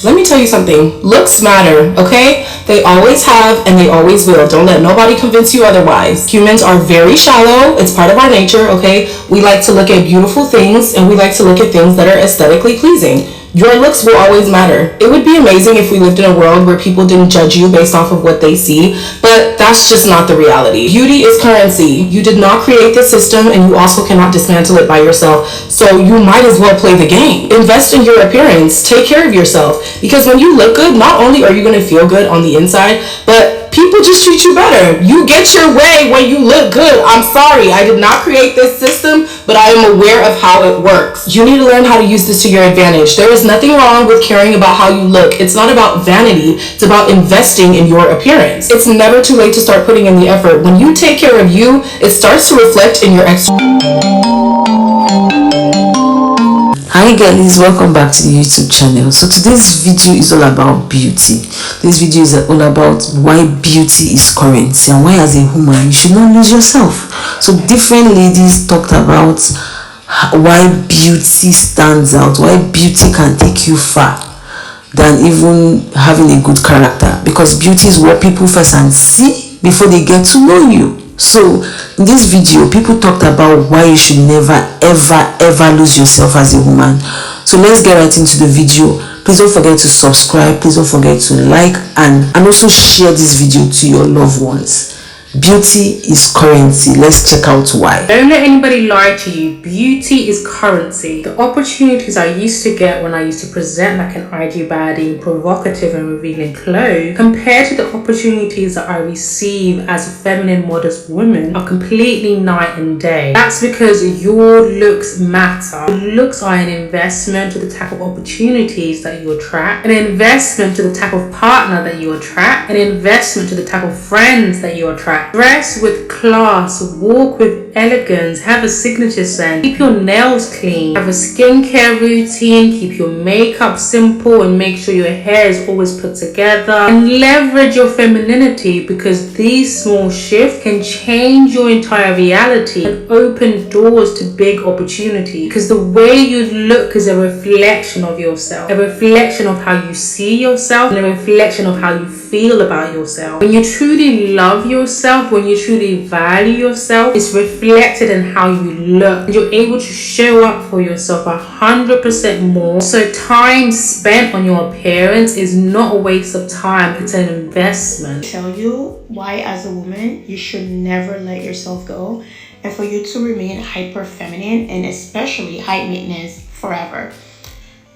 Let me tell you something. Looks matter, okay? They always have and they always will. Don't let nobody convince you otherwise. Humans are very shallow. It's part of our nature, okay? We like to look at beautiful things and we like to look at things that are aesthetically pleasing. Your looks will always matter. It would be amazing if we lived in a world where people didn't judge you based off of what they see, but that's just not the reality. Beauty is currency. You did not create this system and you also cannot dismantle it by yourself, so you might as well play the game. Invest in your appearance. Take care of yourself, because when you look good, not only are you going to feel good on the inside, but people just treat you better. You get your way when you look good. I'm sorry, I did not create this system, but I am aware of how it works. You need to learn how to use this to your advantage. There is nothing wrong with caring about how you look. It's not about vanity. It's about investing in your appearance. It's never too late to start putting in the effort. When you take care of you, it starts to reflect in your Hi girlies, welcome back to the YouTube channel. So today's video is all about beauty. This video is all about why beauty is currency and why as a woman you should not lose yourself. So different ladies talked about why beauty stands out, why beauty can take you far than even having a good character, because beauty is what people first and see before they get to know you. So in this video, people talked about why you should never ever lose yourself as a woman. So let's get right into the video. Please don't forget to subscribe, please don't forget to like and also share this video to your loved ones. Beauty is currency. Let's check out why. Don't let anybody lie to you. Beauty is currency. The opportunities I used to get when I used to present like an IG baddie in provocative and revealing clothes compared to the opportunities that I receive as a feminine modest woman are completely night and day. That's because your looks matter. Your looks are an investment to the type of opportunities that you attract, an investment to the type of partner that you attract, an investment to the type of friends that you attract. Dress with class, walk with elegance, have a signature scent, keep your nails clean, have a skincare routine, keep your makeup simple and make sure your hair is always put together, and leverage your femininity, because these small shifts can change your entire reality and open doors to big opportunity. Because the way you look is a reflection of yourself, a reflection of how you see yourself, and a reflection of how you feel about yourself. When you truly love yourself, when you truly value yourself, it's reflected in how you look, and you're able to show up for yourself 100% more. So time spent on your appearance is not a waste of time, it's an investment. Tell you why as a woman you should never let yourself go, and for you to remain hyper feminine and especially high maintenance forever.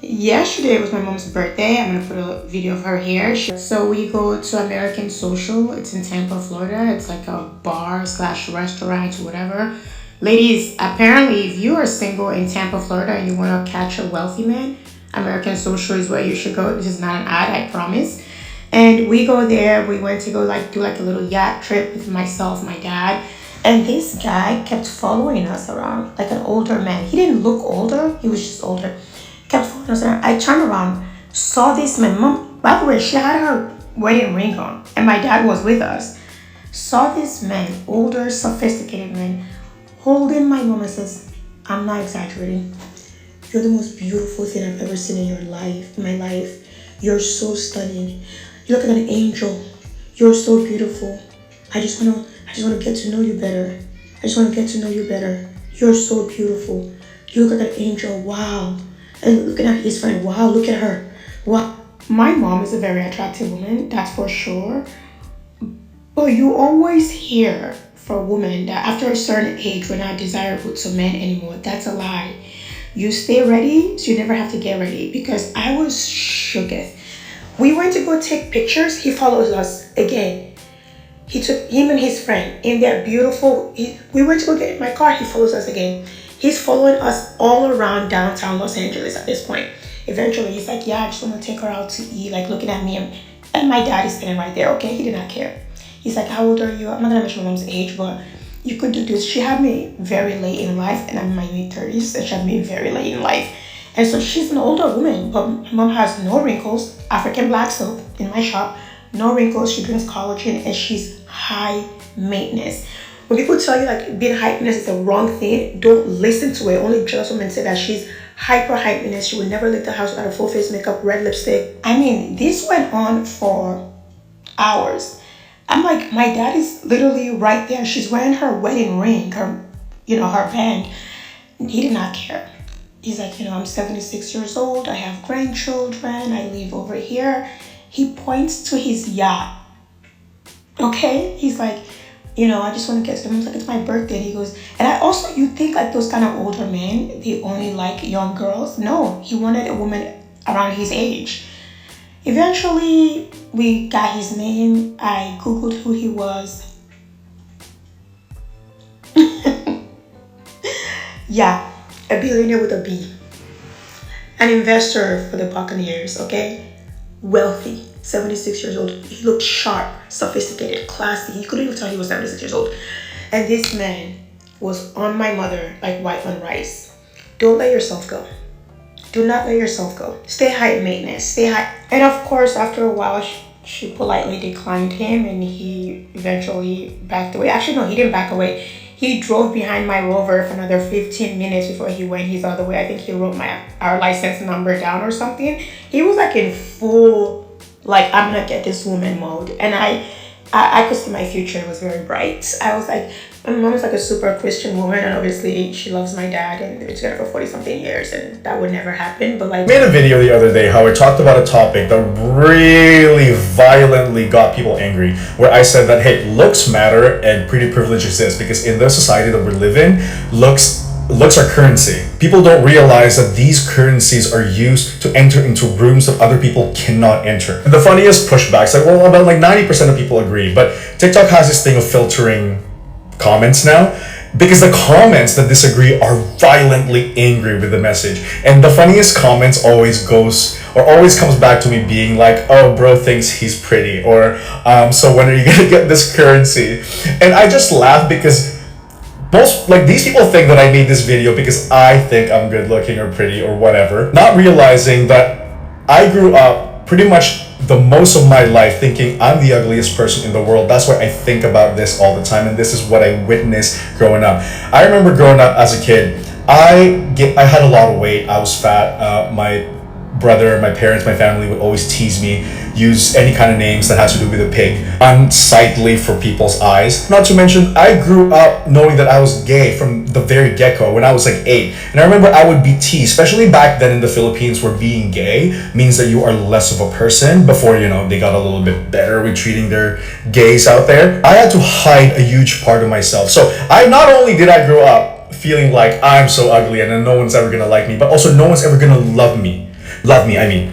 Yesterday was my mom's birthday. I'm gonna put a video of her here. So we go to American Social. It's in Tampa, Florida. It's like a bar slash restaurant, whatever. Ladies, apparently if you are single in Tampa, Florida and you want to catch a wealthy man, American Social is where you should go. This is not an ad, I promise. And we go there. We went to go do like a little yacht trip with myself, my dad, and this guy kept following us around, like an older man. He didn't look older, he was just older. Kept following us around. I turned around, saw this man. Mom, by the way, she had her wedding ring on and my dad was with us. Saw this man, older, sophisticated man, holding my mom and says, I'm not exaggerating, you're the most beautiful thing I've ever seen in your life, in my life. You're so stunning. You look like an angel. You're so beautiful. I just want to get to know you better. I just want to get to know you better. You're so beautiful. You look like an angel. Wow. And looking at his friend, wow, look at her. Wow. My mom is a very attractive woman, that's for sure. But you always hear for a woman that after a certain age, we're not desirable to men anymore. That's a lie. You stay ready, so you never have to get ready. Because I was shooketh. We went to go take pictures. He follows us again. He took him and his friend in their beautiful. We went to go get in my car. He follows us again. He's following us all around downtown Los Angeles at this point. Eventually, he's like, yeah, I just want to take her out to eat, like looking at me. And my dad is standing right there, okay? He did not care. He's like, how old are you? I'm not going to mention my mom's age, but you could do this. She had me very late in life, and I'm in my mid-30s, and she had me very late in life. And so she's an older woman, but my mom has no wrinkles, African black soap in my shop, no wrinkles, she drinks collagen, and she's high maintenance. When people tell you like being high maintenance is the wrong thing, don't listen to it. Only jealous women say that she's hyper hypeness. She would never leave the house without a full face makeup, red lipstick. I mean, this went on for hours. I'm like, my dad is literally right there. She's wearing her wedding ring, her band. He did not care. He's like, I'm 76 years old. I have grandchildren. I live over here. He points to his yacht. Okay? He's like, I just want to get to them. I was like, it's my birthday. And he goes, and you think like those kind of older men, they only like young girls? No, he wanted a woman around his age. Eventually, we got his name. I Googled who he was. Yeah, a billionaire with a B. An investor for the Buccaneers, okay? Wealthy, 76 years old. He looked sharp, sophisticated, classy. You couldn't even tell he was 76 years old. And this man was on my mother like white on rice. Don't let yourself go. Do not let yourself go. Stay high maintenance. Stay high. And of course, after a while, she politely declined him and he eventually backed away. Actually, no, he didn't back away. He drove behind my Rover for another 15 minutes before he went his other way. I think he wrote our license number down or something. He was like in full, like, I'm gonna get this woman mode. And I could see my future. It was very bright. I was like, my mom is like a super Christian woman, and obviously she loves my dad, and they've been together for 40 something years, and that would never happen. But like, I made a video the other day how I talked about a topic that really violently got people angry, where I said that, hey, looks matter and pretty privilege exists, because in the society that we live in, looks are currency. People don't realize that these currencies are used to enter into rooms that other people cannot enter. And the funniest pushbacks, like, well, about like 90% of people agree, but TikTok has this thing of filtering comments now, because the comments that disagree are violently angry with the message. And the funniest comments always comes back to me being like, oh, bro thinks he's pretty, or so when are you gonna get this currency? And I just laugh because these people think that I made this video because I think I'm good looking or pretty or whatever, not realizing that I grew up pretty much the most of my life thinking I'm the ugliest person in the world. That's why I think about this all the time, and this is what I witnessed growing up. I remember growing up as a kid, I had a lot of weight. I was fat. My brother, my parents, my family would always tease me, use any kind of names that has to do with a pig, unsightly for people's eyes. Not to mention, I grew up knowing that I was gay from the very get-go when I was like 8. And I remember I would be teased, especially back then in the Philippines, where being gay means that you are less of a person, before, they got a little bit better with treating their gays out there. I had to hide a huge part of myself. So not only did I grow up feeling like I'm so ugly and then no one's ever gonna like me, but also no one's ever gonna love me,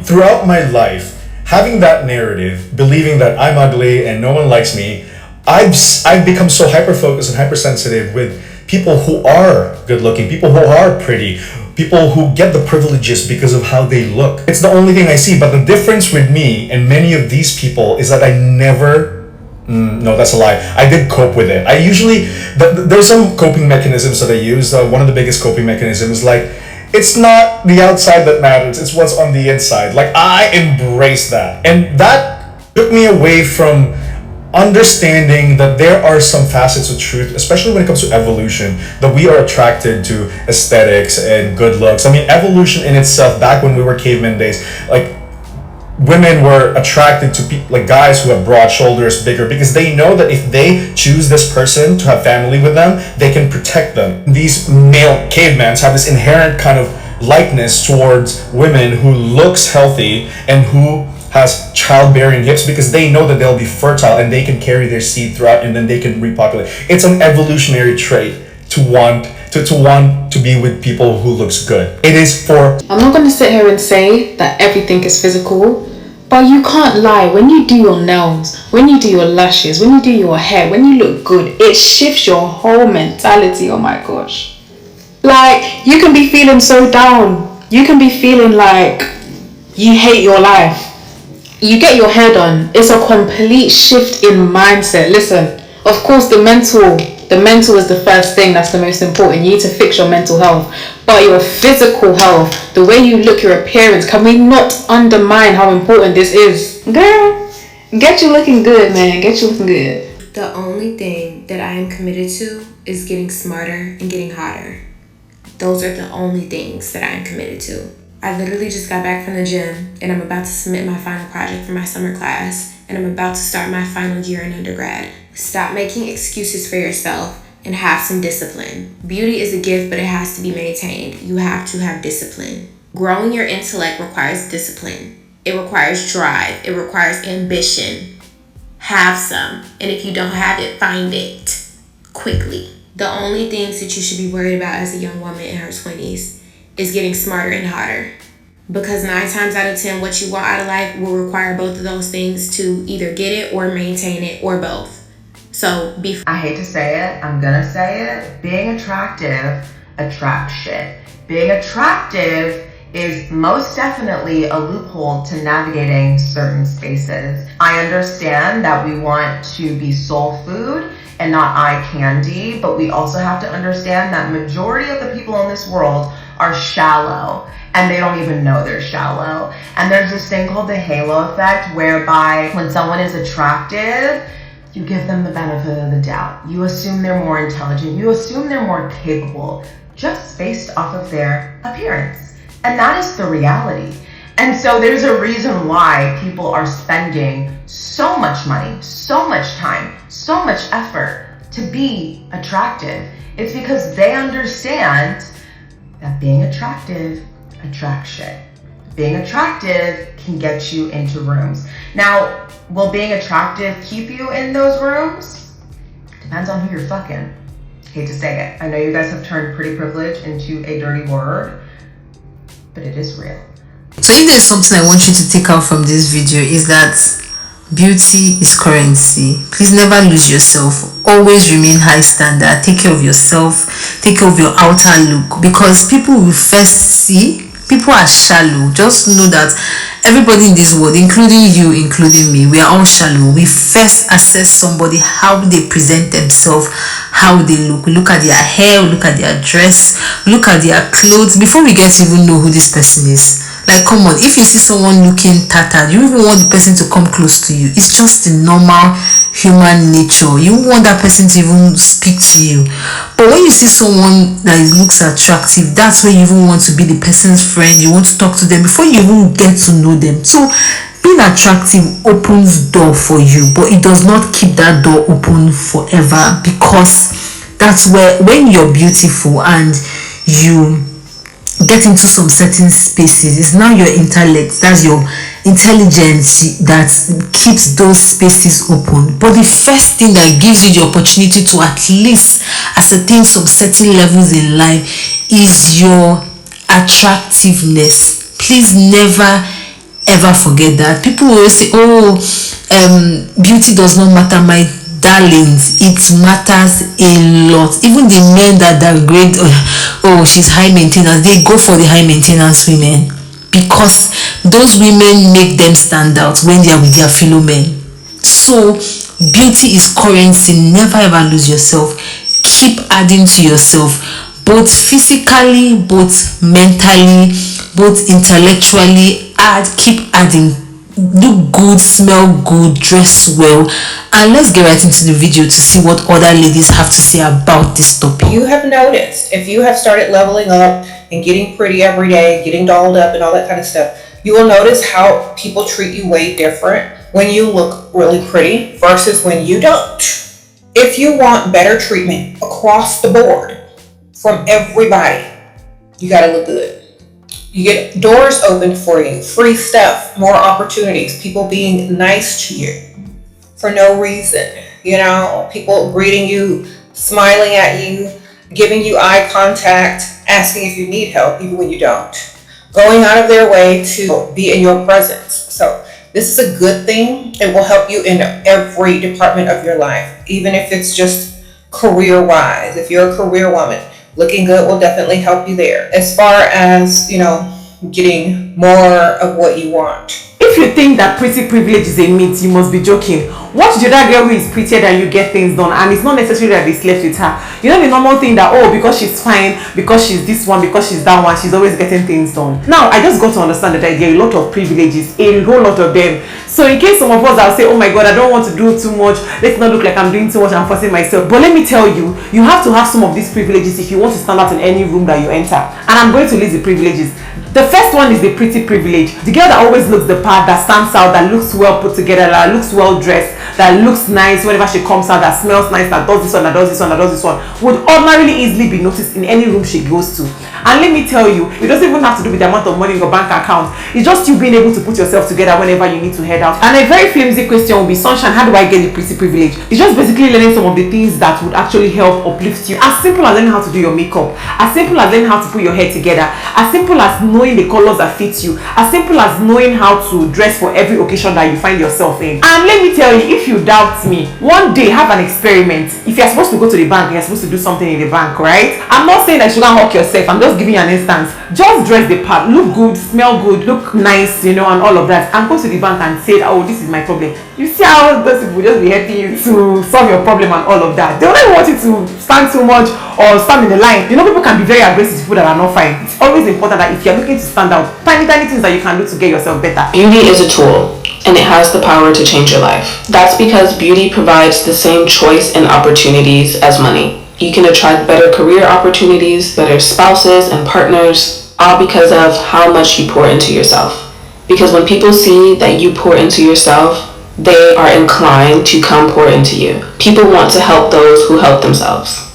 throughout my life, having that narrative, believing that I'm ugly and no one likes me, I've become so hyper-focused and hypersensitive with people who are good-looking, people who are pretty, people who get the privileges because of how they look. It's the only thing I see, but the difference with me and many of these people is that I never... no, that's a lie. I did cope with it. There's some coping mechanisms that I use. One of the biggest coping mechanisms is like, it's not the outside that matters, it's what's on the inside. Like, I embrace that. And that took me away from understanding that there are some facets of truth, especially when it comes to evolution, that we are attracted to aesthetics and good looks. I mean, evolution in itself, back when we were caveman days, like, women were attracted to like guys who have broad shoulders, bigger, because they know that if they choose this person to have family with them, they can protect them. These male cavemans have this inherent kind of likeness towards women who looks healthy and who has childbearing hips, because they know that they'll be fertile and they can carry their seed throughout, and then they can repopulate. It's an evolutionary trait to want to be with people who looks good. It is for... I'm not going to sit here and say that everything is physical, but you can't lie. When you do your nails, when you do your lashes, when you do your hair, when you look good, it shifts your whole mentality. Oh my gosh. Like, you can be feeling so down. You can be feeling like you hate your life. You get your hair done. It's a complete shift in mindset. Listen, of course, the mental is the first thing that's the most important. You need to fix your mental health. But your physical health, the way you look, your appearance, can we not undermine how important this is? Girl, get you looking good, man. Get you looking good. The only thing that I am committed to is getting smarter and getting hotter. Those are the only things that I am committed to. I literally just got back from the gym and I'm about to submit my final project for my summer class, and I'm about to start my final year in undergrad. Stop making excuses for yourself and have some discipline. Beauty is a gift, but it has to be maintained. You have to have discipline. Growing your intellect requires discipline. It requires drive. It requires ambition. Have some. And if you don't have it, find it quickly. The only things that you should be worried about as a young woman in her 20s is getting smarter and hotter. Because 9 times out of 10, what you want out of life will require both of those things to either get it or maintain it, or both. So I hate to say it, I'm gonna say it. Being attractive attracts shit. Being attractive is most definitely a loophole to navigating certain spaces. I understand that we want to be soul food and not eye candy, but we also have to understand that majority of the people in this world are shallow, and they don't even know they're shallow. And there's this thing called the halo effect, whereby when someone is attractive, you give them the benefit of the doubt. You assume they're more intelligent. You assume they're more capable, just based off of their appearance. And that is the reality. And so there's a reason why people are spending so much money, so much time, so much effort to be attractive. It's because they understand that being attractive attracts shit. Being attractive can get you into rooms. Now, will being attractive keep you in those rooms? Depends on who you're fucking. Hate to say it. I know you guys have turned pretty privilege into a dirty word, but it is real. So if there's something I want you to take out from this video, is that beauty is currency. Please never lose yourself. Always remain high standard. Take care of yourself. Take care of your outer look, because people will first see, people are shallow. Just know that everybody in this world, including you, including me, we are all shallow. We first assess somebody, how they present themselves, how they look. We look at their hair, we look at their dress, we look at their clothes before we get to even know who this person is. Like, come on, if you see someone looking tattered, you even want the person to come close to you. It's just the normal human nature. You want that person to even speak to you. But when you see someone that looks attractive, that's when you even want to be the person's friend. You want to talk to them before you even get to know them. So being attractive opens door for you, but it does not keep that door open forever, because that's where, when you're beautiful and you get into some certain spaces, it's now your intellect, that's your intelligence that keeps those spaces open. But the first thing that gives you the opportunity to at least ascertain some certain levels in life is your attractiveness. Please never ever forget that. People will say, oh, beauty does not matter. My darlings, it matters a lot. Even the men that degrade, oh, she's high maintenance, they go for the high maintenance women, because those women make them stand out when they are with their fellow men. So beauty is currency. Never ever lose yourself. Keep adding to yourself, both physically, both mentally, both intellectually. Keep adding. Look good, smell good, dress well, and let's get right into the video to see what other ladies have to say about this topic. You have noticed, if you have started leveling up and getting pretty every day, getting dolled up and all that kind of stuff, you will notice how people treat you way different when you look really pretty versus when you don't. If you want better treatment across the board from everybody, you gotta look good. You get doors opened for you, free stuff, more opportunities, people being nice to you for no reason. You know, people greeting you, smiling at you, giving you eye contact, asking if you need help, even when you don't. Going out of their way to be in your presence. So this is a good thing. It will help you in every department of your life, even if it's just career-wise. If you're a career woman, looking good will definitely help you there. As far as, you know, getting more of what you want. If you think that pretty privilege is a myth, you must be joking. Watch the other girl who is prettier than you get things done, and it's not necessary that they slept with her. You know the normal thing that, oh, because she's fine, because she's this one, because she's that one, she's always getting things done. Now, I just got to understand that there are a lot of privileges, a whole lot of them. So in case some of us I'll say, oh my God, I don't want to do too much, let's not look like I'm doing too much, I'm forcing myself. But let me tell you, you have to have some of these privileges if you want to stand out in any room that you enter. And I'm going to list the privileges. The first one is the pretty privilege. The girl that always looks the part, that stands out, that looks well put together, that looks well dressed, that looks nice whenever she comes out, that smells nice, that does this one, that does this one, that does this one, would ordinarily easily be noticed in any room she goes to. And let me tell you, it doesn't even have to do with the amount of money in your bank account. It's just you being able to put yourself together whenever you need to head out. And a very flimsy question will be, Sunshine, how do I get the pretty privilege? It's just basically learning some of the things that would actually help uplift you. As simple as learning how to do your makeup, as simple as learning how to put your hair together, as simple as knowing the colors that fit you, as simple as knowing how to dress for every occasion that you find yourself in. And let me tell you, if you doubt me, one day have an experiment. If you're supposed to go to the bank, you're supposed to do something in the bank, right? I'm not saying that you shouldn't hawk yourself, I'm just giving you an instance. Just dress the part, look good, smell good, look nice, you know, and all of that, and go to the bank and say, oh, this is my problem. You see how those people just be helping you to solve your problem and all of that. They don't even want you to stand too much or stand in the line. You know, people can be very aggressive, people that are not fine. It's always important that if you're looking to stand out, tiny things that you can do to get yourself better. Beauty is a tool, and it has the power to change your life. That's because beauty provides the same choice and opportunities as money. You can attract better career opportunities, better spouses and partners, all because of how much you pour into yourself. Because when people see that you pour into yourself, they are inclined to come pour into you. People want to help those who help themselves.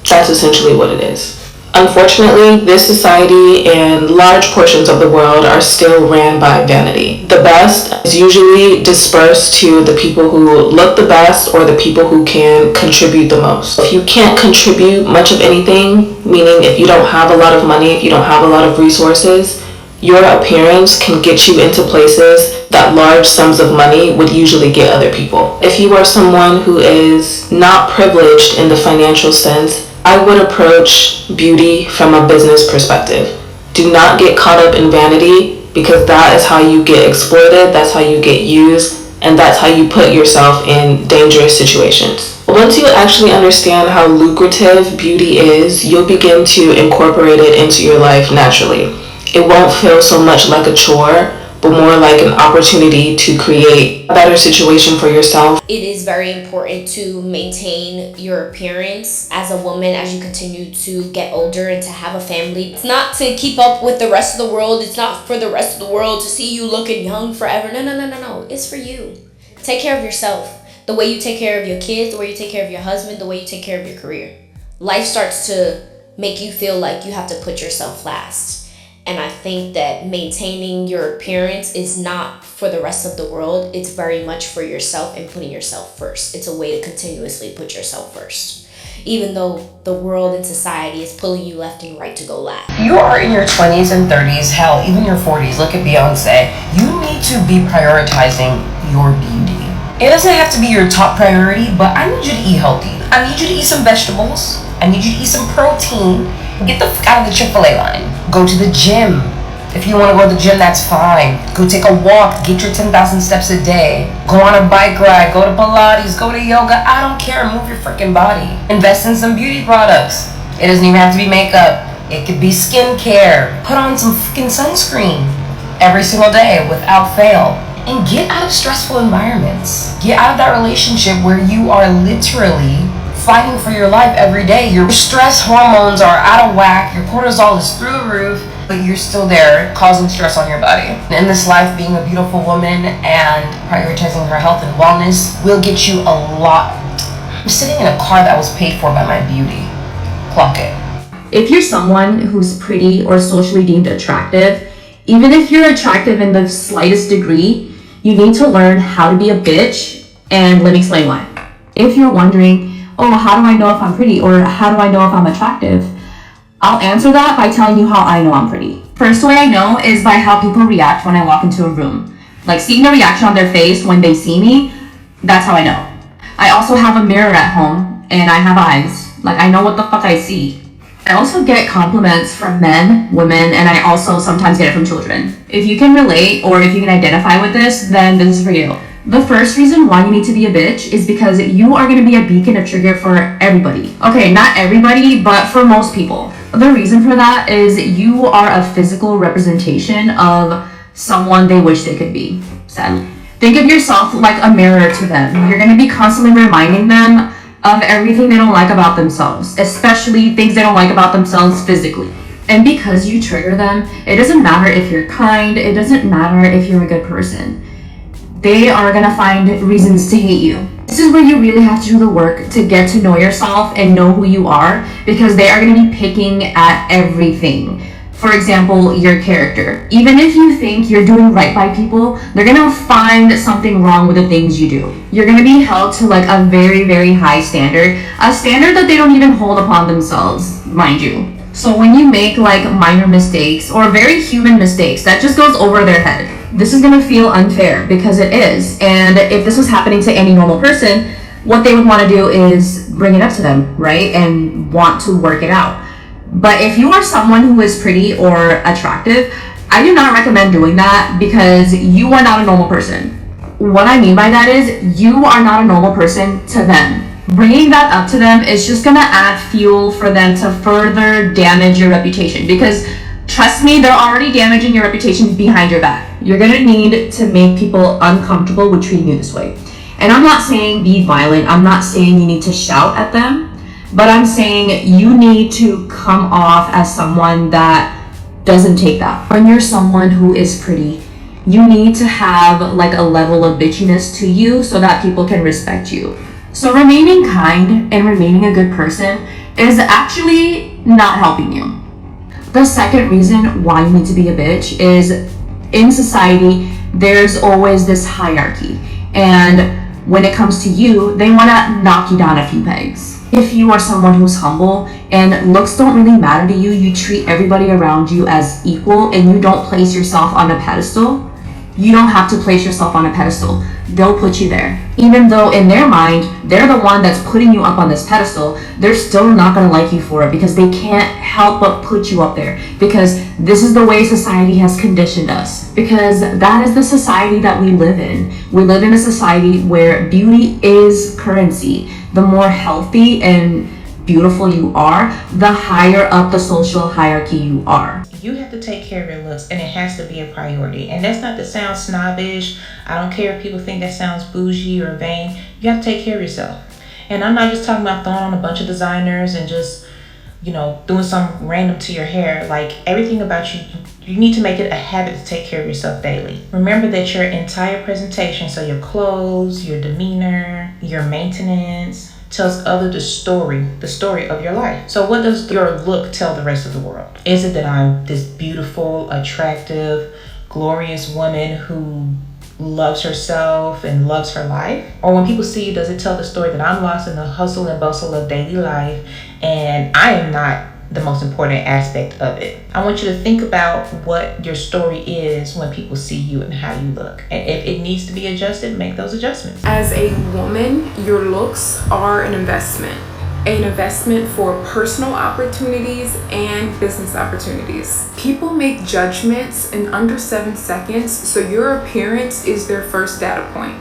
That's essentially what it is. Unfortunately, this society and large portions of the world are still ran by vanity. The best is usually dispersed to the people who look the best or the people who can contribute the most. If you can't contribute much of anything, meaning if you don't have a lot of money, if you don't have a lot of resources, your appearance can get you into places that large sums of money would usually get other people. If you are someone who is not privileged in the financial sense, I would approach beauty from a business perspective. Do not get caught up in vanity, because that is how you get exploited, that's how you get used, and that's how you put yourself in dangerous situations. Once you actually understand how lucrative beauty is, you'll begin to incorporate it into your life naturally. It won't feel so much like a chore, but more like an opportunity to create a better situation for yourself. It is very important to maintain your appearance as a woman as you continue to get older and to have a family. It's not to keep up with the rest of the world. It's not for the rest of the world to see you looking young forever. No. It's for you. Take care of yourself. The way you take care of your kids, the way you take care of your husband, the way you take care of your career. Life starts to make you feel like you have to put yourself last. And I think that maintaining your appearance is not for the rest of the world. It's very much for yourself and putting yourself first. It's a way to continuously put yourself first, even though the world and society is pulling you left and right to go last. You are in your 20s and 30s, hell, even your 40s. Look at Beyonce. You need to be prioritizing your beauty. It doesn't have to be your top priority, but I need you to eat healthy. I need you to eat some vegetables. I need you to eat some protein. Get the fuck out of the Chick-fil-A line. Go to the gym. If you want to go to the gym, that's fine. Go take a walk. Get your 10,000 steps a day. Go on a bike ride. Go to Pilates. Go to yoga. I don't care. Move your freaking body. Invest in some beauty products. It doesn't even have to be makeup. It could be skincare. Put on some freaking sunscreen every single day without fail. And get out of stressful environments. Get out of that relationship where you are literally fighting for your life every day. Your stress hormones are out of whack, your cortisol is through the roof, but you're still there causing stress on your body. In this life, being a beautiful woman and prioritizing her health and wellness will get you a lot. I'm sitting in a car that was paid for by my beauty. Clock it. If you're someone who's pretty or socially deemed attractive, even if you're attractive in the slightest degree, you need to learn how to be a bitch, and let me explain why. If you're wondering, oh, how do I know if I'm pretty, or how do I know if I'm attractive? I'll answer that by telling you how I know I'm pretty. First way I know is by how people react when I walk into a room. Like seeing the reaction on their face when they see me, that's how I know. I also have a mirror at home, and I have eyes. Like I know what the fuck I see. I also get compliments from men, women, and I also sometimes get it from children. If you can relate or if you can identify with this, then this is for you. The first reason why you need to be a bitch is because you are going to be a beacon of trigger for everybody. Okay, not everybody, but for most people. The reason for that is you are a physical representation of someone they wish they could be. Sadly. Think of yourself like a mirror to them. You're going to be constantly reminding them of everything they don't like about themselves, especially things they don't like about themselves physically. And because you trigger them, it doesn't matter if you're kind, it doesn't matter if you're a good person. They are gonna find reasons to hate you. This is where you really have to do the work to get to know yourself and know who you are, because they are gonna be picking at everything. For example, your character. Even if you think you're doing right by people, they're gonna find something wrong with the things you do. You're gonna be held to like a very, very high standard, a standard that they don't even hold upon themselves, mind you. So when you make like minor mistakes or very human mistakes, that just goes over their head. This is gonna feel unfair, because it is. And if this was happening to any normal person, what they would want to do is bring it up to them, right? And want to work it out. But if you are someone who is pretty or attractive, I do not recommend doing that, because you are not a normal person. What I mean by that is you are not a normal person to them. Bringing that up to them is just gonna add fuel for them to further damage your reputation, because trust me, they're already damaging your reputation behind your back. You're gonna need to make people uncomfortable with treating you this way. And I'm not saying be violent, I'm not saying you need to shout at them, but I'm saying you need to come off as someone that doesn't take that. When you're someone who is pretty, you need to have like a level of bitchiness to you so that people can respect you. So remaining kind and remaining a good person is actually not helping you. The second reason why you need to be a bitch is in society, there's always this hierarchy. And when it comes to you, they want to knock you down a few pegs. If you are someone who's humble and looks don't really matter to you, you treat everybody around you as equal and you don't place yourself on a pedestal, you don't have to place yourself on a pedestal. They'll put you there. Even though in their mind, they're the one that's putting you up on this pedestal, they're still not gonna like you for it, because they can't help but put you up there, because this is the way society has conditioned us, because that is the society that we live in. We live in a society where beauty is currency. The more healthy and beautiful you are, the higher up the social hierarchy you are. You have to take care of your looks, and it has to be a priority. And that's not to sound snobbish. I don't care if people think that sounds bougie or vain. You have to take care of yourself. And I'm not just talking about throwing on a bunch of designers and just, doing something random to your hair. Like, everything about you, you need to make it a habit to take care of yourself daily. Remember that your entire presentation, so your clothes, your demeanor, your maintenance, tells others the story of your life. So what does your look tell the rest of the world? Is it that I'm this beautiful, attractive, glorious woman who loves herself and loves her life? Or when people see you, does it tell the story that I'm lost in the hustle and bustle of daily life and I am not the most important aspect of it? I want you to think about what your story is when people see you and how you look. And if it needs to be adjusted, make those adjustments. As a woman, your looks are an investment for personal opportunities and business opportunities. People make judgments in under 7 seconds, so your appearance is their first data point.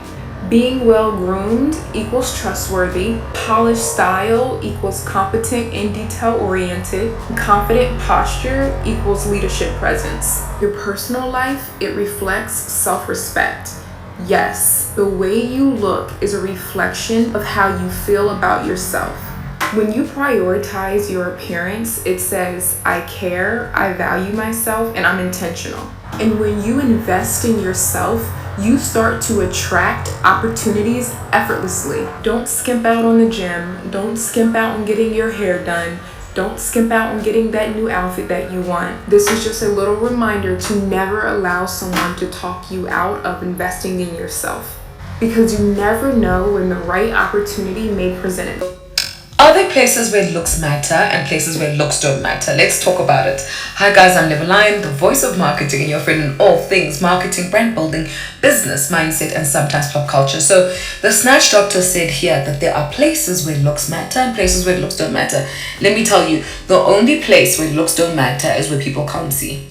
Being well groomed equals trustworthy. Polished style equals competent and detail oriented. Confident posture equals leadership presence. Your personal life, it reflects self-respect. Yes, the way you look is a reflection of how you feel about yourself. When you prioritize your appearance, it says, I care, I value myself, and I'm intentional. And when you invest in yourself, you start to attract opportunities effortlessly. Don't skimp out on the gym. Don't skimp out on getting your hair done. Don't skimp out on getting that new outfit that you want. This is just a little reminder to never allow someone to talk you out of investing in yourself, because you never know when the right opportunity may present it. Are there places where looks matter and places where looks don't matter? Let's talk about it. Hi guys, I'm Leveline, the voice of marketing and your friend in all things marketing, brand building, business, mindset, and sometimes pop culture. So the Snatch Doctor said here that there are places where looks matter and places where looks don't matter. Let me tell you, the only place where looks don't matter is where people can't see.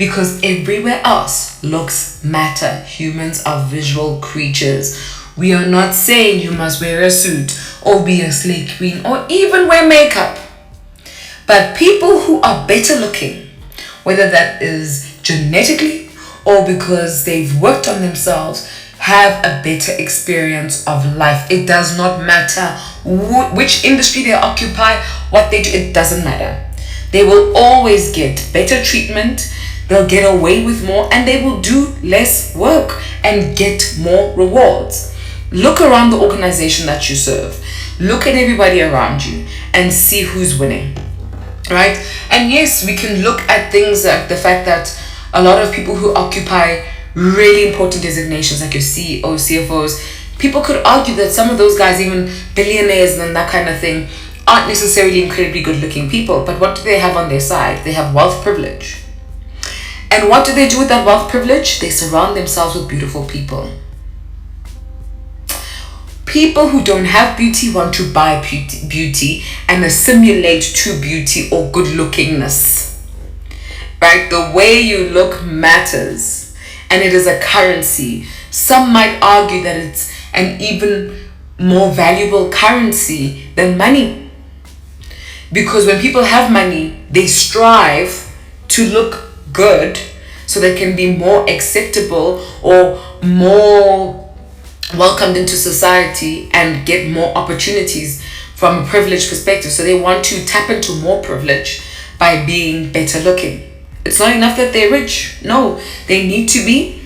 because everywhere else looks matter. Humans are visual creatures. We are not saying you must wear a suit or be a slay queen or even wear makeup. But people who are better looking, whether that is genetically or because they've worked on themselves, have a better experience of life. It does not matter which industry they occupy, what they do, it doesn't matter. They will always get better treatment, they'll get away with more, and they will do less work and get more rewards. Look around the organization that you serve. Look at everybody around you and see who's winning, right? And yes, we can look at things like the fact that a lot of people who occupy really important designations like your CEOs, CFOs, people could argue that some of those guys, even billionaires and that kind of thing, aren't necessarily incredibly good looking people. But what do they have on their side? They have wealth privilege. And what do they do with that wealth privilege? They surround themselves with beautiful people. People who don't have beauty want to buy beauty and assimilate to beauty or good lookingness, right? The way you look matters, and it is a currency. Some might argue that it's an even more valuable currency than money, because when people have money, they strive to look good so they can be more acceptable or more welcomed into society and get more opportunities from a privileged perspective. So they want to tap into more privilege by being better looking. It's not enough that they're rich. No, they need to be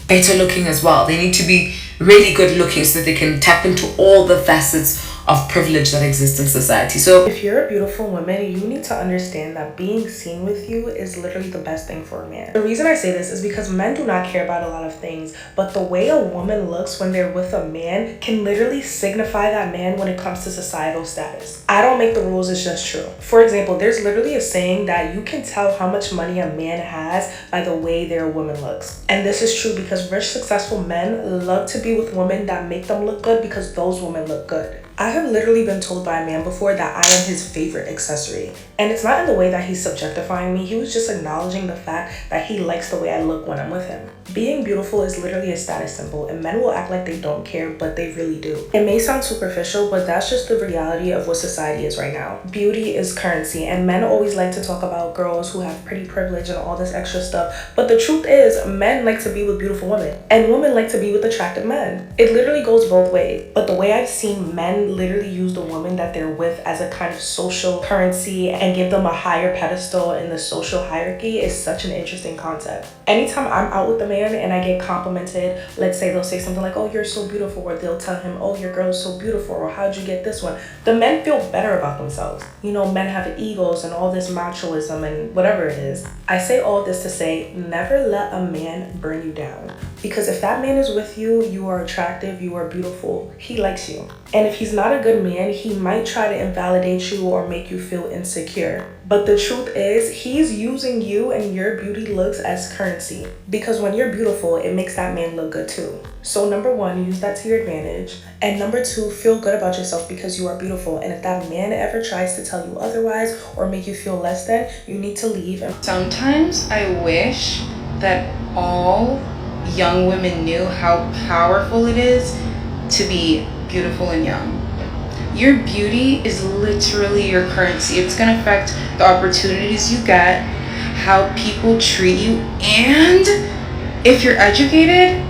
better looking as well. They need to be really good looking so that they can tap into all the facets of privilege that exist in society. So if you're a beautiful woman, you need to understand that being seen with you is literally the best thing for a man. The reason I say this is because men do not care about a lot of things, but the way a woman looks when they're with a man can literally signify that man when it comes to societal status. I don't make the rules, it's just true. For example, there's literally a saying that you can tell how much money a man has by the way their woman looks. And this is true because rich, successful men love to be with women that make them look good because those women look good. I have literally been told by a man before that I am his favorite accessory. And it's not in the way that he's subjectifying me. He was just acknowledging the fact that he likes the way I look when I'm with him. Being beautiful is literally a status symbol, and men will act like they don't care, but they really do. It may sound superficial, but that's just the reality of what society is right now. Beauty is currency, and men always like to talk about girls who have pretty privilege and all this extra stuff. But the truth is, men like to be with beautiful women, and women like to be with attractive men. It literally goes both ways. But the way I've seen men literally use the woman that they're with as a kind of social currency and give them a higher pedestal in the social hierarchy is such an interesting concept. Anytime I'm out with a man and I get complimented, let's say they'll say something like, oh, you're so beautiful, or they'll tell him, oh, your girl is so beautiful, or how'd you get this one? The men feel better about themselves. You know, men have egos and all this machoism and whatever it is. I say all this to say, never let a man burn you down. Because if that man is with you, you are attractive, you are beautiful, he likes you. And if he's not a good man, he might try to invalidate you or make you feel insecure. But the truth is, he's using you and your beauty looks as currency. Because when you're beautiful, it makes that man look good too. So number one, use that to your advantage. And number two, feel good about yourself because you are beautiful. And if that man ever tries to tell you otherwise or make you feel less than, you need to leave. Sometimes I wish that all young women knew how powerful it is to be beautiful and young. Your beauty is literally your currency. It's gonna affect the opportunities you get, how people treat you, and if you're educated,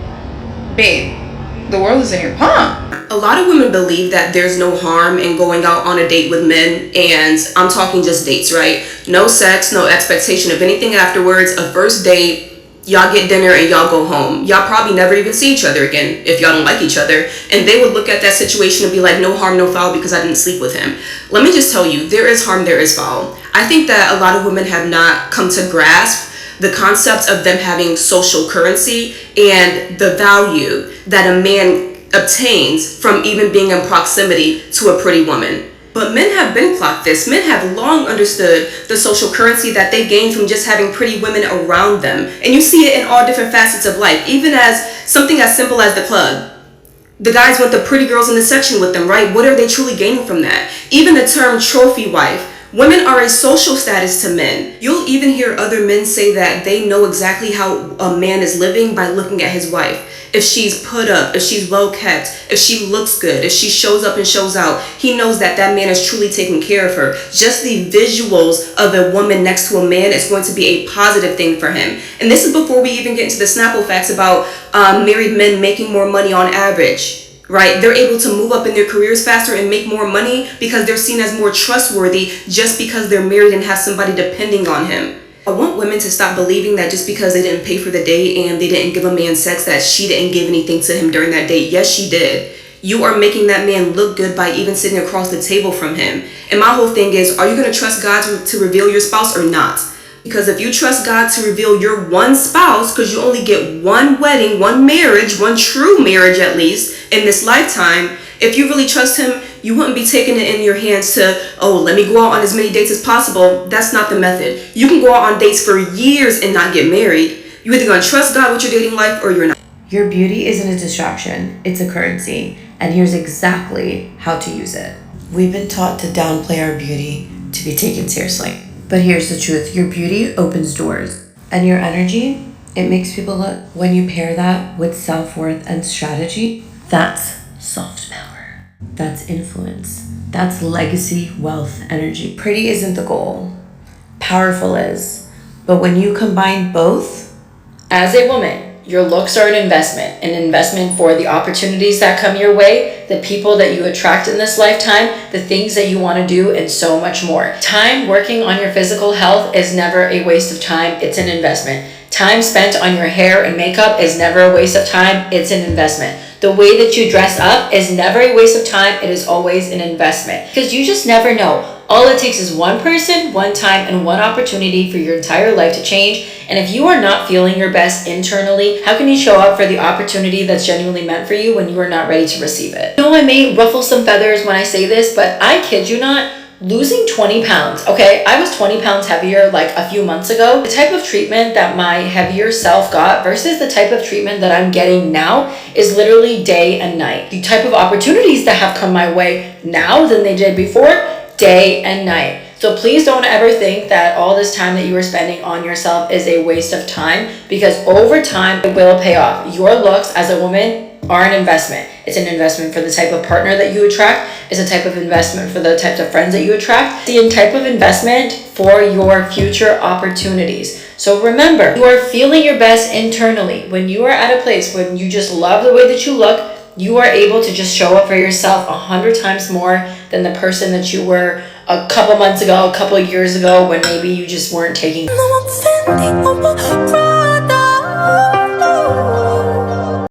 babe, the world is in your palm. A lot of women believe that there's no harm in going out on a date with men, and I'm talking just dates, right? No sex, no expectation of anything afterwards, a first date, y'all get dinner and y'all go home. Y'all probably never even see each other again if y'all don't like each other. And they would look at that situation and be like, no harm, no foul because I didn't sleep with him. Let me just tell you, there is harm, there is foul. I think that a lot of women have not come to grasp the concept of them having social currency and the value that a man obtains from even being in proximity to a pretty woman. But men have been clocked this. Men have long understood the social currency that they gain from just having pretty women around them. And you see it in all different facets of life, even as something as simple as the club. The guys want the pretty girls in the section with them, right? What are they truly gaining from that? Even the term trophy wife, Women are a social status to men. You'll even hear other men say that they know exactly how a man is living by looking at his wife. If she's put up, if she's well kept, if she looks good, if she shows up and shows out, he knows that that man is truly taking care of her. Just the visuals of a woman next to a man is going to be a positive thing for him. And this is before we even get into the Snapple facts about married men making more money on average. Right? They're able to move up in their careers faster and make more money because they're seen as more trustworthy just because they're married and have somebody depending on him. I want women to stop believing that just because they didn't pay for the date and they didn't give a man sex that she didn't give anything to him during that date. Yes, she did. You are making that man look good by even sitting across the table from him. And my whole thing is, are you going to trust God to reveal your spouse or not? Because if you trust God to reveal your one spouse, because you only get one wedding, one marriage, one true marriage at least in this lifetime, if you really trust him, you wouldn't be taking it in your hands to, oh, let me go out on as many dates as possible. That's not the method. You can go out on dates for years and not get married. You're either going to trust God with your dating life or you're not. Your beauty isn't a distraction, it's a currency. And here's exactly how to use it. We've been taught to downplay our beauty to be taken seriously. But here's the truth, your beauty opens doors. And your energy, it makes people look. When you pair that with self-worth and strategy, that's soft power. That's influence. That's legacy, wealth, energy. Pretty isn't the goal. Powerful is. But when you combine both, As a woman, your looks are an investment for the opportunities that come your way, the people that you attract in this lifetime, the things that you want to do, and so much more. Time working on your physical health is never a waste of time, it's an investment. Time spent on your hair and makeup is never a waste of time, it's an investment. The way that you dress up is never a waste of time, it is always an investment. Because you just never know. All it takes is one person, one time, and one opportunity for your entire life to change. And if you are not feeling your best internally, how can you show up for the opportunity that's genuinely meant for you when you are not ready to receive it? I know I may ruffle some feathers when I say this, but I kid you not, losing 20 pounds, okay? I was 20 pounds heavier like a few months ago. The type of treatment that my heavier self got versus the type of treatment that I'm getting now is literally day and night. The type of opportunities that have come my way now than they did before, day and night. So please don't ever think that all this time that you are spending on yourself is a waste of time, because over time it will pay off. Your looks as a woman are an investment. It's an investment for the type of partner that you attract. It's a type of investment for the types of friends that you attract. It's a type of investment for your future opportunities. So remember, you are feeling your best internally. When you are at a place when you just love the way that you look, you are able to just show up for yourself 100 times more than the person that you were a couple months ago, a couple years ago, when maybe you just weren't taking